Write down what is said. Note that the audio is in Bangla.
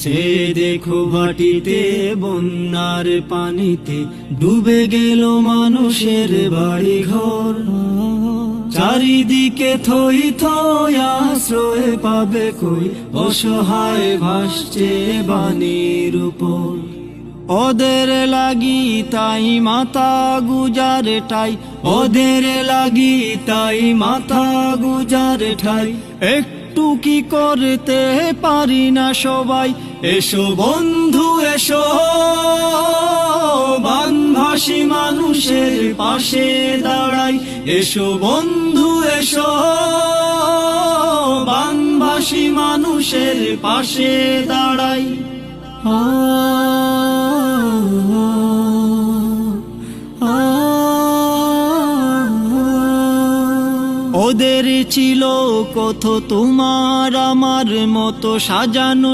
চেয়ে দেখো ভাটিতে বন্যার পানিতে ডুবে গেল মানুষের বাড়ি ঘর। চারিদিকে থই থই আশ্রয় পাবে কই, অসহায় ভাসছে বাণীর উপর। ওদের লাগি তাই মাথা গুজার ঠাই, ওদের লাগি তাই মাথা গুজার ঠাই। একটু কি করতে পারি না সবাই, এসো বন্ধু এসো, বানভাসী মানুষের পাশে দাঁড়াই। এসো বন্ধু এসো, বানভাসী মানুষের পাশে দাঁড়াই। ওদের ছিল কত তোমার আমার মতো সাজানো।